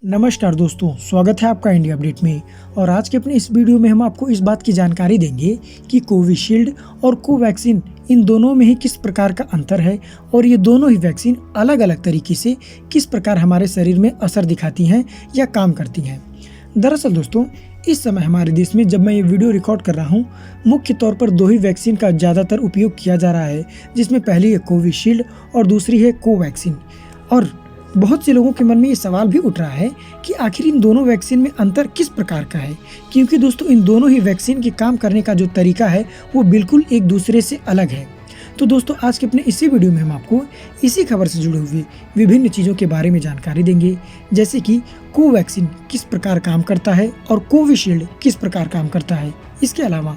नमस्कार दोस्तों, स्वागत है आपका इंडिया अपडेट में। और आज के अपने इस वीडियो में हम आपको इस बात की जानकारी देंगे कि कोविशील्ड और कोवैक्सीन इन दोनों में ही किस प्रकार का अंतर है और ये दोनों ही वैक्सीन अलग अलग तरीके से किस प्रकार हमारे शरीर में असर दिखाती हैं या काम करती हैं। दरअसल दोस्तों, इस समय हमारे देश में जब मैं ये वीडियो रिकॉर्ड कर रहा हूँ, मुख्य तौर पर दो ही वैक्सीन का ज़्यादातर उपयोग किया जा रहा है, जिसमें पहली है कोविशील्ड और दूसरी है कोवैक्सीन। और बहुत से लोगों के मन में ये सवाल भी उठ रहा है कि आखिर इन दोनों वैक्सीन में अंतर किस प्रकार का है, क्योंकि दोस्तों इन दोनों ही वैक्सीन के काम करने का जो तरीका है वो बिल्कुल एक दूसरे से अलग है। तो दोस्तों, आज के अपने इसी वीडियो में हम आपको इसी खबर से जुड़े हुए विभिन्न चीज़ों के बारे में जानकारी देंगे, जैसे कि कोवैक्सीन किस प्रकार काम करता है और कोविशील्ड किस प्रकार काम करता है। इसके अलावा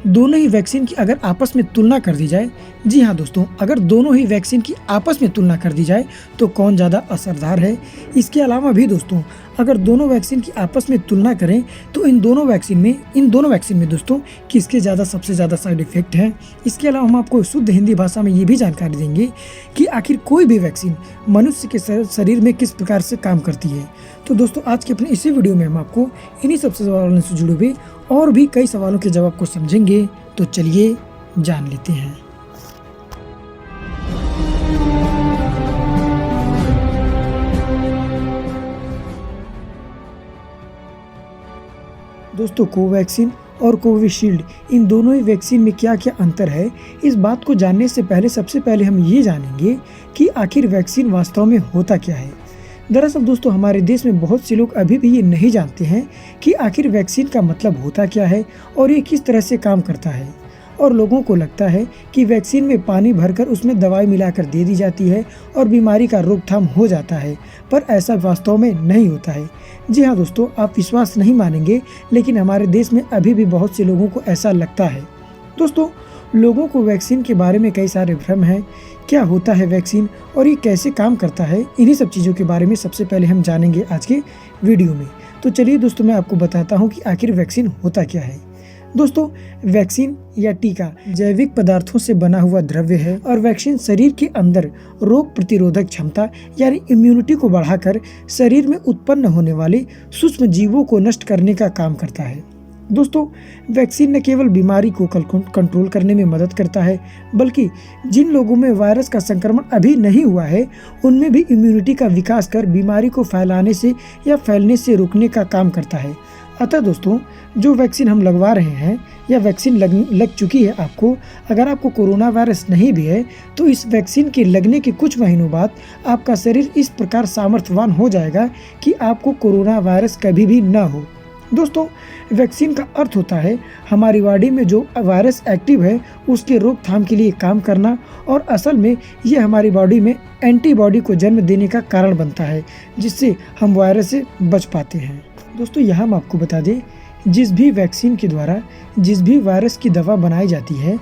दोनों ही वैक्सीन की अगर आपस में तुलना कर दी जाए, जी हाँ दोस्तों, अगर दोनों ही वैक्सीन की आपस में तुलना कर दी जाए तो कौन ज़्यादा असरदार है। इसके अलावा भी दोस्तों, अगर दोनों वैक्सीन की आपस में तुलना करें तो इन दोनों वैक्सीन में दोस्तों किसके सबसे ज़्यादा साइड इफेक्ट हैं। इसके अलावा हम आपको शुद्ध हिंदी भाषा में ये भी जानकारी देंगे कि आखिर कोई भी वैक्सीन मनुष्य के शरीर में किस प्रकार से काम करती है। तो दोस्तों, आज के अपने इसी वीडियो में हम आपको इन्हीं सबसे सवालों से जुड़े हुए और भी कई सवालों के जवाब को समझेंगे। तो चलिए जान लेते हैं। दोस्तों, कोवैक्सीन और कोविशील्ड इन दोनों ही वैक्सीन में क्या क्या अंतर है, इस बात को जानने से पहले सबसे पहले हम ये जानेंगे कि आखिर वैक्सीन वास्तव में होता क्या है। दरअसल दोस्तों, हमारे देश में बहुत से लोग अभी भी ये नहीं जानते हैं कि आखिर वैक्सीन का मतलब होता क्या है और ये किस तरह से काम करता है। और लोगों को लगता है कि वैक्सीन में पानी भरकर उसमें दवाई मिलाकर दे दी जाती है और बीमारी का रोकथाम हो जाता है, पर ऐसा वास्तव में नहीं होता है। जी हाँ दोस्तों, आप विश्वास नहीं मानेंगे, लेकिन हमारे देश में अभी भी बहुत से लोगों को ऐसा लगता है। दोस्तों, लोगों को वैक्सीन के बारे में कई सारे भ्रम हैं। क्या होता है वैक्सीन और ये कैसे काम करता है, इन्हीं सब चीज़ों के बारे में सबसे पहले हम जानेंगे आज के वीडियो में। तो चलिए दोस्तों, मैं आपको बताता हूँ कि आखिर वैक्सीन होता क्या है। दोस्तों, वैक्सीन या टीका जैविक पदार्थों से बना हुआ द्रव्य है और वैक्सीन शरीर के अंदर रोग प्रतिरोधक क्षमता यानी इम्यूनिटी को बढ़ाकर शरीर में उत्पन्न होने वाले सूक्ष्म जीवों को नष्ट करने का काम करता है। दोस्तों, वैक्सीन न केवल बीमारी को कंट्रोल करने में मदद करता है, बल्कि जिन लोगों में वायरस का संक्रमण अभी नहीं हुआ है उनमें भी इम्यूनिटी का विकास कर बीमारी को फैलाने से या फैलने से रोकने का काम करता है। अतः दोस्तों, जो वैक्सीन हम लगवा रहे हैं या वैक्सीन लग चुकी है आपको, अगर आपको कोरोना वायरस नहीं भी है तो इस वैक्सीन के लगने के कुछ महीनों बाद आपका शरीर इस प्रकार सामर्थ्यवान हो जाएगा कि आपको कोरोना वायरस कभी भी न हो। दोस्तों, वैक्सीन का अर्थ होता है हमारी बॉडी में जो वायरस एक्टिव है उसके रोकथाम के लिए काम करना, और असल में ये हमारी बॉडी में एंटीबॉडी को जन्म देने का कारण बनता है, जिससे हम वायरस से बच पाते हैं। दोस्तों, यहाँ हम आपको बता दें, जिस भी वैक्सीन के द्वारा जिस भी वायरस की दवा बनाई जाती है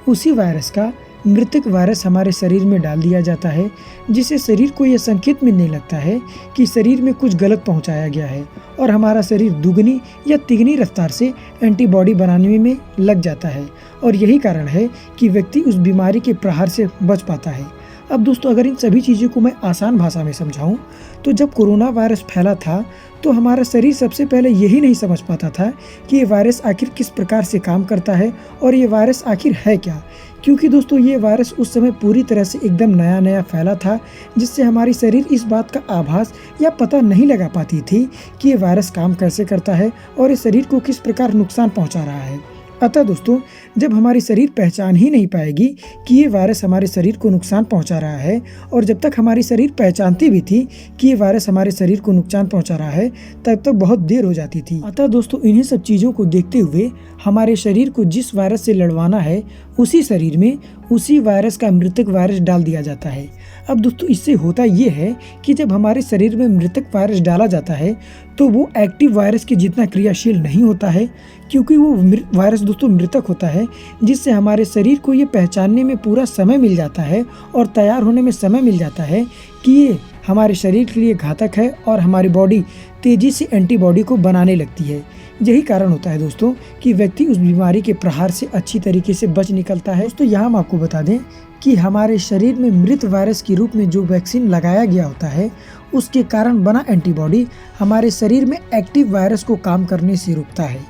उसी वायरस का मृतक वायरस हमारे शरीर में डाल दिया जाता है, जिससे शरीर को यह संकेत मिलने लगता है कि शरीर में कुछ गलत पहुंचाया गया है और हमारा शरीर दुगनी या तिगनी रफ्तार से एंटीबॉडी बनाने में लग जाता है, और यही कारण है कि व्यक्ति उस बीमारी के प्रहार से बच पाता है। अब दोस्तों, अगर इन सभी चीज़ों को मैं आसान भाषा में समझाऊं तो जब कोरोना वायरस फैला था तो हमारा शरीर सबसे पहले यही नहीं समझ पाता था कि ये वायरस आखिर किस प्रकार से काम करता है और ये वायरस आखिर है क्या, क्योंकि दोस्तों ये वायरस उस समय पूरी तरह से एकदम नया फैला था, जिससे हमारी शरीर इस बात का आभास या पता नहीं लगा पाती थी कि ये वायरस काम कैसे करता है और ये शरीर को किस प्रकार नुकसान पहुँचा रहा है। अतः दोस्तों, जब हमारी शरीर पहचान ही नहीं पाएगी कि ये वायरस हमारे शरीर को नुकसान पहुंचा रहा है, और जब तक हमारी शरीर पहचानती भी थी कि ये वायरस हमारे शरीर को नुकसान पहुंचा रहा है, तब तक बहुत देर हो जाती थी। अतः दोस्तों, इन्हीं सब चीज़ों को देखते हुए हमारे शरीर को जिस वायरस से लड़वाना है उसी शरीर में उसी वायरस का मृतक वायरस डाल दिया जाता है। अब दोस्तों, इससे होता ये है कि जब हमारे शरीर में मृतक वायरस डाला जाता है तो वो एक्टिव वायरस के जितना क्रियाशील नहीं होता है, क्योंकि वो वायरस दोस्तों मृतक होता है, जिससे हमारे शरीर को ये पहचानने में पूरा समय मिल जाता है और तैयार होने में समय मिल जाता है कि ये हमारे शरीर के लिए घातक है, और हमारी बॉडी तेजी से एंटीबॉडी को बनाने लगती है। यही कारण होता है दोस्तों कि व्यक्ति उस बीमारी के प्रहार से अच्छी तरीके से बच निकलता है। दोस्तों, यहाँ हम आपको बता दें कि हमारे शरीर में मृत वायरस के रूप में जो वैक्सीन लगाया गया होता है उसके कारण बना एंटीबॉडी हमारे शरीर में एक्टिव वायरस को काम करने से रोकता है।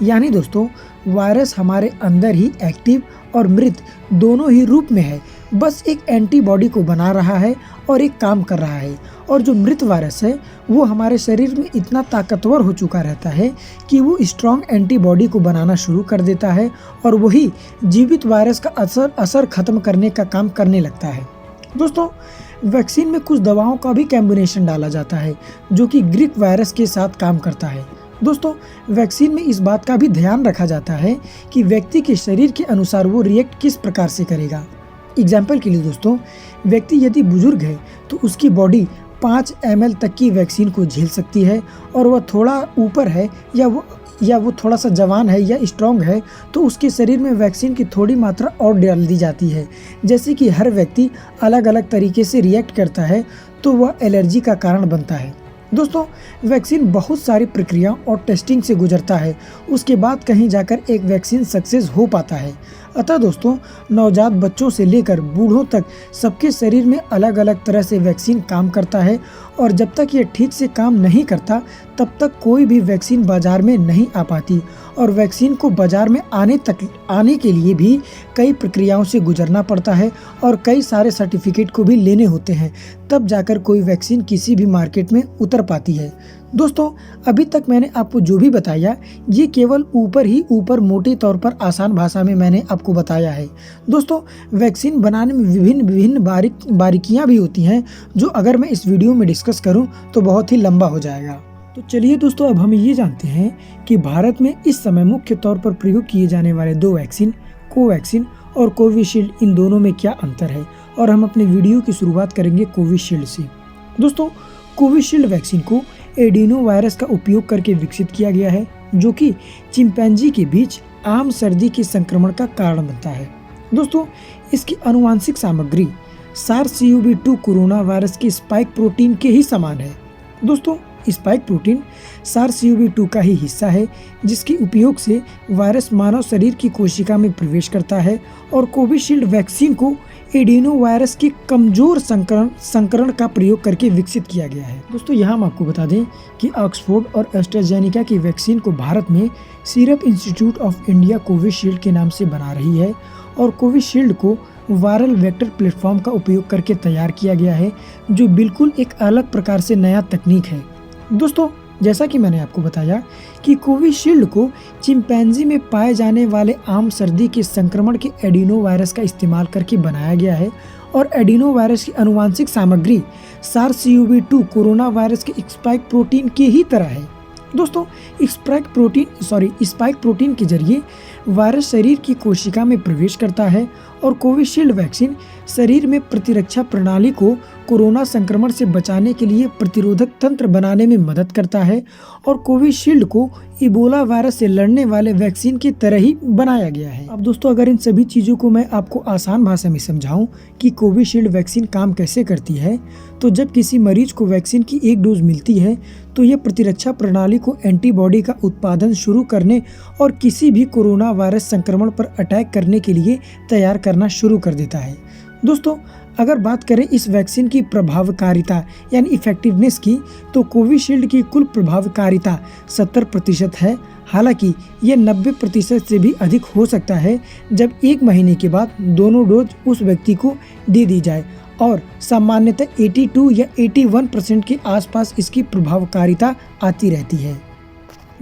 यानी दोस्तों, वायरस हमारे अंदर ही एक्टिव और मृत दोनों ही रूप में है, बस एक एंटीबॉडी को बना रहा है और एक काम कर रहा है। और जो मृत वायरस है वो हमारे शरीर में इतना ताकतवर हो चुका रहता है कि वो स्ट्रॉन्ग एंटीबॉडी को बनाना शुरू कर देता है और वही जीवित वायरस का असर खत्म करने का काम करने लगता है। दोस्तों, वैक्सीन में कुछ दवाओं का भी कॉम्बिनेशन डाला जाता है जो कि ग्रीक वायरस के साथ काम करता है। दोस्तों, वैक्सीन में इस बात का भी ध्यान रखा जाता है कि व्यक्ति के शरीर के अनुसार वो रिएक्ट किस प्रकार से करेगा। एग्जाम्पल के लिए दोस्तों, व्यक्ति यदि बुजुर्ग है तो उसकी बॉडी 5 ml तक की वैक्सीन को झेल सकती है, और वह थोड़ा ऊपर है या वो थोड़ा सा जवान है या स्ट्रॉन्ग है तो उसके शरीर में वैक्सीन की थोड़ी मात्रा और डाल दी जाती है। जैसे कि हर व्यक्ति अलग अलग तरीके से रिएक्ट करता है तो वह एलर्जी का कारण बनता है। दोस्तों, वैक्सीन बहुत सारी प्रक्रियाओं और टेस्टिंग से गुजरता है, उसके बाद कहीं जाकर एक वैक्सीन सक्सेस हो पाता है। अतः दोस्तों, नवजात बच्चों से लेकर बूढ़ों तक सबके शरीर में अलग अलग तरह से वैक्सीन काम करता है, और जब तक ये ठीक से काम नहीं करता तब तक कोई भी वैक्सीन बाजार में नहीं आ पाती। और वैक्सीन को बाजार में आने के लिए भी कई प्रक्रियाओं से गुजरना पड़ता है और कई सारे सर्टिफिकेट को भी लेने होते हैं, तब जाकर कोई वैक्सीन किसी भी मार्केट में उतर पाती है। दोस्तों, अभी तक मैंने आपको जो भी बताया ये केवल ऊपर मोटे तौर पर आसान भाषा में मैंने आपको बताया है। दोस्तों, वैक्सीन बनाने में विभिन्न बारीकियां भी होती हैं जो अगर मैं इस वीडियो में डिस्कस करूं तो बहुत ही लंबा हो जाएगा। तो चलिए दोस्तों, अब हम ये जानते हैं कि भारत में इस समय मुख्य तौर पर प्रयोग किए जाने वाले 2 वैक्सीन, कोवैक्सीन और कोविशील्ड, इन दोनों में क्या अंतर है। और हम अपने वीडियो की शुरुआत करेंगे कोविशील्ड से। दोस्तों, कोविशील्ड वैक्सीन को एडिनो वायरस का उपयोग करके विकसित किया गया है जो कि चिंपैंजी के बीच आम सर्दी के संक्रमण का कारण बनता है। दोस्तों, इसकी आनुवांशिक सामग्री SARS-CoV-2 कोरोना वायरस के स्पाइक प्रोटीन के ही समान है। दोस्तों, स्पाइक प्रोटीन SARS-CoV-2 का ही हिस्सा है जिसके उपयोग से वायरस मानव शरीर की कोशिका में प्रवेश करता है, और कोविशील्ड वैक्सीन को एडिनो वायरस के कमजोर संकरण का प्रयोग करके विकसित किया गया है। दोस्तों, यहाँ हम आपको बता दें कि ऑक्सफोर्ड और एस्ट्राजेनेका की वैक्सीन को भारत में serum institute of India Covishield के नाम से बना रही है, और कोविशील्ड को वायरल वेक्टर प्लेटफॉर्म का उपयोग करके तैयार किया गया है जो बिल्कुल एक अलग प्रकार से नया तकनीक है। दोस्तों, जैसा कि मैंने आपको बताया कि कोविशील्ड को चिंपैंजी में पाए जाने वाले आम सर्दी के संक्रमण के एडिनो वायरस का इस्तेमाल करके बनाया गया है, और एडिनो वायरस की आनुवांशिक सामग्री SARS-CoV-2 कोरोना वायरस के स्पाइक प्रोटीन के ही तरह है। दोस्तों, स्पाइक प्रोटीन के जरिए वायरस शरीर की कोशिका में प्रवेश करता है, और कोविशील्ड वैक्सीन शरीर में प्रतिरक्षा प्रणाली को कोरोना संक्रमण से बचाने के लिए प्रतिरोधक तंत्र बनाने में मदद करता है, और कोविशील्ड को इबोला वायरस से लड़ने वाले वैक्सीन की तरह ही बनाया गया है। अब दोस्तों, अगर इन सभी चीज़ों को मैं आपको आसान भाषा में समझाऊं कि कोविशील्ड वैक्सीन काम कैसे करती है, तो जब किसी मरीज को वैक्सीन की 1 डोज मिलती है तो यह प्रतिरक्षा प्रणाली को एंटीबॉडी का उत्पादन शुरू करने और किसी भी कोरोना वायरस संक्रमण पर अटैक करने के लिए तैयार करना शुरू कर देता है। दोस्तों, अगर बात करें इस वैक्सीन की प्रभावकारिता यानी इफेक्टिवनेस की, तो कोविशील्ड की कुल प्रभावकारिता 70% है। हालांकि यह 90% से भी अधिक हो सकता है जब 1 महीने के बाद दोनों डोज उस व्यक्ति को दे दी जाए, और सामान्यतः 82 या 81% के आसपास इसकी प्रभावकारिता आती रहती है।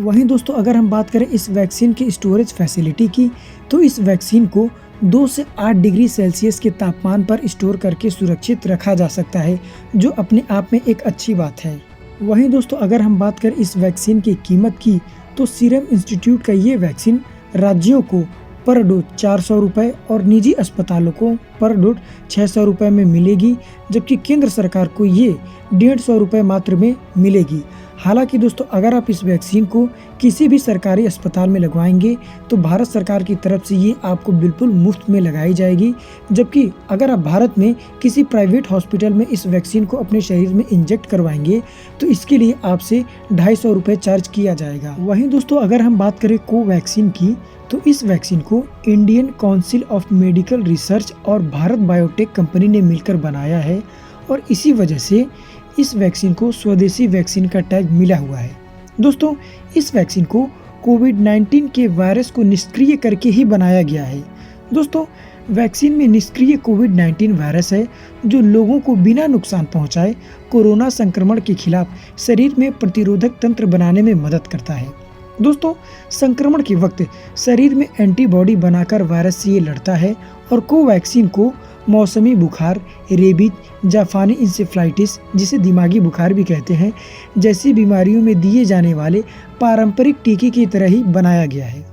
वहीं दोस्तों, अगर हम बात करें इस वैक्सीन की स्टोरेज फैसिलिटी की, तो इस वैक्सीन को 2 से 8 डिग्री सेल्सियस के तापमान पर स्टोर करके सुरक्षित रखा जा सकता है, जो अपने आप में एक अच्छी बात है। वहीं दोस्तों, अगर हम बात करें इस वैक्सीन की कीमत की, तो सीरम इंस्टीट्यूट का ये वैक्सीन राज्यों को पर डोज 400 रुपये और निजी अस्पतालों को पर डोज 600 रुपये में मिलेगी, जबकि केंद्र सरकार को ये 150 रुपये मात्र में मिलेगी। हालांकि दोस्तों, अगर आप इस वैक्सीन को किसी भी सरकारी अस्पताल में लगवाएंगे तो भारत सरकार की तरफ से ये आपको बिल्कुल मुफ्त में लगाई जाएगी, जबकि अगर आप भारत में किसी प्राइवेट हॉस्पिटल में इस वैक्सीन को अपने शरीर में इंजेक्ट करवाएंगे तो इसके लिए आपसे 250 रुपये चार्ज किया जाएगा। वहीं दोस्तों, अगर हम बात करें कोवैक्सीन की, तो इस वैक्सीन को Indian council of medical research और भारत बायोटेक कंपनी ने मिलकर बनाया है, और इसी वजह से इस वैक्सीन को स्वदेशी वैक्सीन का टैग मिला हुआ है। दोस्तों, इस वैक्सीन को कोविड-19 के वायरस को निष्क्रिय करके ही बनाया गया है। दोस्तों, वैक्सीन में निष्क्रिय कोविड-19 वायरस है जो लोगों को बिना नुकसान पहुंचाए कोरोना संक्रमण के खिलाफ शरीर में प्रतिरोधक तंत्र बनाने में मदद करता है। दोस्तों, संक्रमण के वक्त शरीर में एंटीबॉडी बनाकर वायरस से ये लड़ता है और कोवैक्सीन को मौसमी बुखार, रेबीज, जापानी इंसेफ्लाइटिस जिसे दिमागी बुखार भी कहते हैं, जैसी बीमारियों में दिए जाने वाले पारंपरिक टीके की तरह ही बनाया गया है।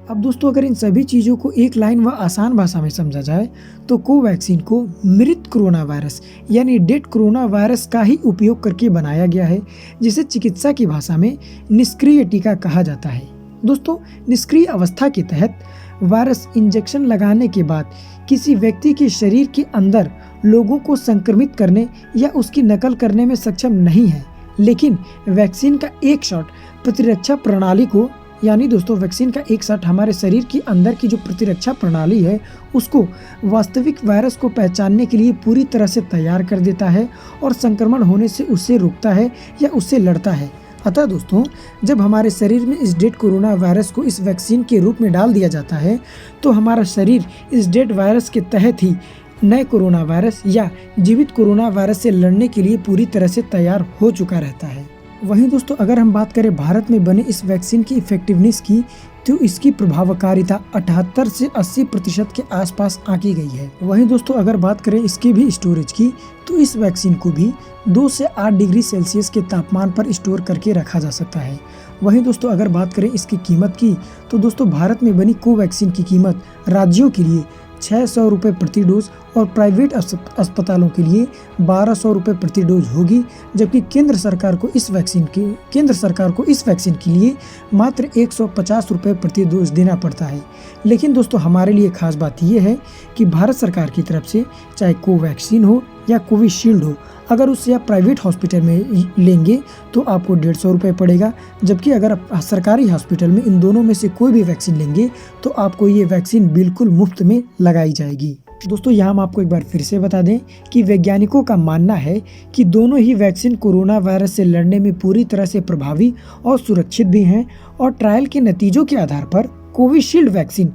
अब दोस्तों, अगर इन सभी चीज़ों को एक लाइन व आसान भाषा में समझा जाए तो कोवैक्सीन को मृत कोरोना वायरस यानी डेड कोरोना वायरस का ही उपयोग करके बनाया गया है, जिसे चिकित्सा की भाषा में निष्क्रिय टीका कहा जाता है। दोस्तों, निष्क्रिय अवस्था के तहत वायरस इंजेक्शन लगाने के बाद किसी व्यक्ति के शरीर के अंदर लोगों को संक्रमित करने या उसकी नकल करने में सक्षम नहीं है, लेकिन वैक्सीन का एक शॉट प्रतिरक्षा प्रणाली को दोस्तों वैक्सीन का एक शॉट हमारे शरीर के अंदर की जो प्रतिरक्षा प्रणाली है उसको वास्तविक वायरस को पहचानने के लिए पूरी तरह से तैयार कर देता है और संक्रमण होने से उससे रोकता है या उससे लड़ता है। अतः दोस्तों, जब हमारे शरीर में इस डेड कोरोना वायरस को इस वैक्सीन के रूप में डाल दिया जाता है तो हमारा शरीर इस डेड वायरस के तहत ही नए कोरोना वायरस या जीवित कोरोना वायरस से लड़ने के लिए पूरी तरह से तैयार हो चुका रहता है। वहीं दोस्तों, अगर हम बात करें भारत में बने इस वैक्सीन की इफेक्टिवनेस की तो इसकी प्रभावकारिता 78 से 80% के आसपास आंकी गई है। वहीं दोस्तों, अगर बात करें इसकी भी स्टोरेज की तो इस वैक्सीन को भी 2 से 8 डिग्री सेल्सियस के तापमान पर स्टोर करके रखा जा सकता है। वहीं दोस्तों, अगर बात करें इसकी कीमत की तो दोस्तों भारत में बनी कोवैक्सीन की कीमत राज्यों के लिए 600 रुपये प्रति डोज और प्राइवेट अस्पतालों के लिए 1200 रुपये प्रति डोज होगी, जबकि केंद्र सरकार को इस वैक्सीन के लिए मात्र 150 रुपये प्रति डोज देना पड़ता है। लेकिन दोस्तों, हमारे लिए खास बात यह है कि भारत सरकार की तरफ से चाहे कोवैक्सीन हो या कोविशील्ड हो, अगर उससे आप प्राइवेट हॉस्पिटल में लेंगे तो आपको 150 रुपये पड़ेगा, जबकि अगर आप सरकारी हॉस्पिटल में इन दोनों में से कोई भी वैक्सीन लेंगे तो आपको ये वैक्सीन बिल्कुल मुफ्त में लगाई जाएगी। दोस्तों, यहाँ हम आपको एक बार फिर से बता दें कि वैज्ञानिकों का मानना है कि दोनों ही वैक्सीन कोरोना वायरस से लड़ने में पूरी तरह से प्रभावी और सुरक्षित भी हैं और ट्रायल के नतीजों के आधार पर कोविशील्ड वैक्सीन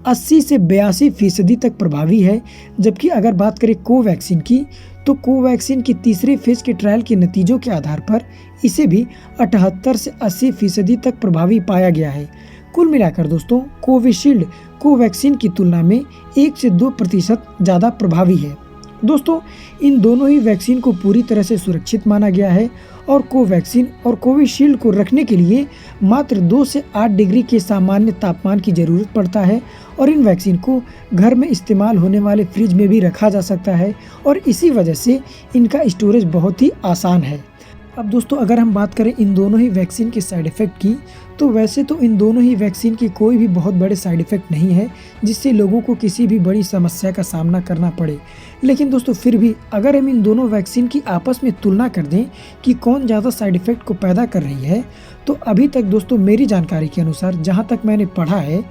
80 से 82% तक प्रभावी है, जबकि अगर बात करें कोवैक्सीन की तो कोवैक्सीन की तीसरे फेज के ट्रायल के नतीजों के आधार पर इसे भी 78 से 80% तक प्रभावी पाया गया है। कुल मिलाकर दोस्तों, कोविशील्ड कोवैक्सीन की तुलना में 1 से 2% ज़्यादा प्रभावी है। दोस्तों, इन दोनों ही वैक्सीन को पूरी तरह से सुरक्षित माना गया है और कोवैक्सीन और कोविशील्ड को रखने के लिए मात्र 2 से 8 डिग्री के सामान्य तापमान की ज़रूरत पड़ता है और इन वैक्सीन को घर में इस्तेमाल होने वाले फ्रिज में भी रखा जा सकता है और इसी वजह से इनका स्टोरेज बहुत ही आसान है। अब दोस्तों, अगर हम बात करें इन दोनों ही वैक्सीन के साइड इफ़ेक्ट की तो वैसे तो इन दोनों ही वैक्सीन के कोई भी बहुत बड़े साइड इफ़ेक्ट नहीं है जिससे लोगों को किसी भी बड़ी समस्या का सामना करना पड़े। लेकिन दोस्तों, फिर भी अगर हम इन दोनों वैक्सीन की आपस में तुलना कर दें कि कौन ज़्यादा साइड इफ़ेक्ट को पैदा कर रही है तो अभी तक दोस्तों मेरी जानकारी के अनुसार जहाँ तक मैंने पढ़ा है,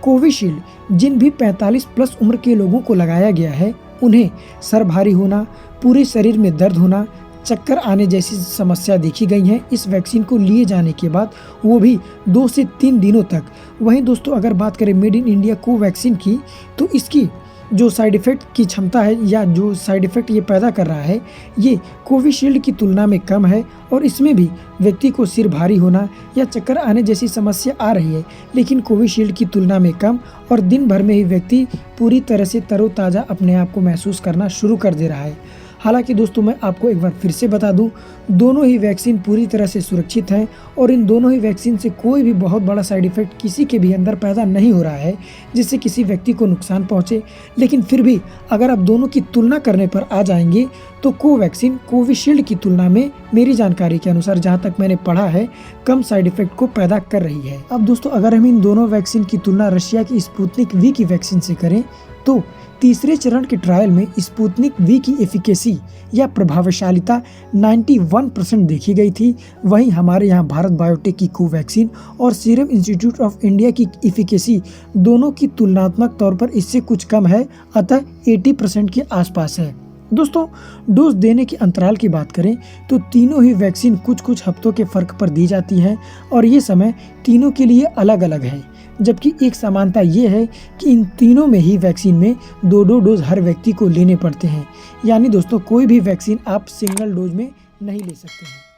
कोविशील्ड जिन भी 45 प्लस उम्र के लोगों को लगाया गया है उन्हें सर भारी होना, पूरे शरीर में दर्द होना, चक्कर आने जैसी समस्या देखी गई है इस वैक्सीन को लिए जाने के बाद, वो भी 2 से 3 दिनों तक। वहीं दोस्तों, अगर बात करें मेड इन इंडिया कोवैक्सीन की तो इसकी जो साइड इफ़ेक्ट की क्षमता है या जो साइड इफ़ेक्ट ये पैदा कर रहा है ये कोविशील्ड की तुलना में कम है और इसमें भी व्यक्ति को सिर भारी होना या चक्कर आने जैसी समस्या आ रही है, लेकिन कोविशील्ड की तुलना में कम और दिन भर में ही व्यक्ति पूरी तरह से तरोताज़ा अपने आप को महसूस करना शुरू कर दे रहा है। हालांकि दोस्तों, मैं आपको एक बार फिर से बता दूं, दोनों ही वैक्सीन पूरी तरह से सुरक्षित हैं और इन दोनों ही वैक्सीन से कोई भी बहुत बड़ा साइड इफ़ेक्ट किसी के भी अंदर पैदा नहीं हो रहा है जिससे किसी व्यक्ति को नुकसान पहुंचे। लेकिन फिर भी अगर आप दोनों की तुलना करने पर आ जाएंगे तो कोवैक्सीन कोविशील्ड की तुलना में मेरी जानकारी के अनुसार जहां तक मैंने पढ़ा है कम साइड इफ़ेक्ट को पैदा कर रही है। अब दोस्तों, अगर हम इन दोनों वैक्सीन की तुलना रशिया की स्पुतनिक वी की वैक्सीन से करें तो तीसरे चरण के ट्रायल में स्पुतनिक वी की एफिकेसी या प्रभावशीलता 91% देखी गई थी। वहीं हमारे यहाँ भारत बायोटेक की कोवैक्सीन और सीरम इंस्टीट्यूट ऑफ इंडिया की एफिकेसी दोनों की तुलनात्मक तौर पर इससे कुछ कम है, अतः 80% के आसपास है। दोस्तों, डोज देने के अंतराल की बात करें तो तीनों ही वैक्सीन कुछ कुछ हफ्तों के फ़र्क पर दी जाती है और ये समय तीनों के लिए अलग अलग है। जबकि एक समानता ये है कि इन तीनों में ही वैक्सीन में 2-2 डोज हर व्यक्ति को लेने पड़ते हैं। यानी दोस्तों, कोई भी वैक्सीन आप सिंगल डोज में नहीं ले सकते हैं।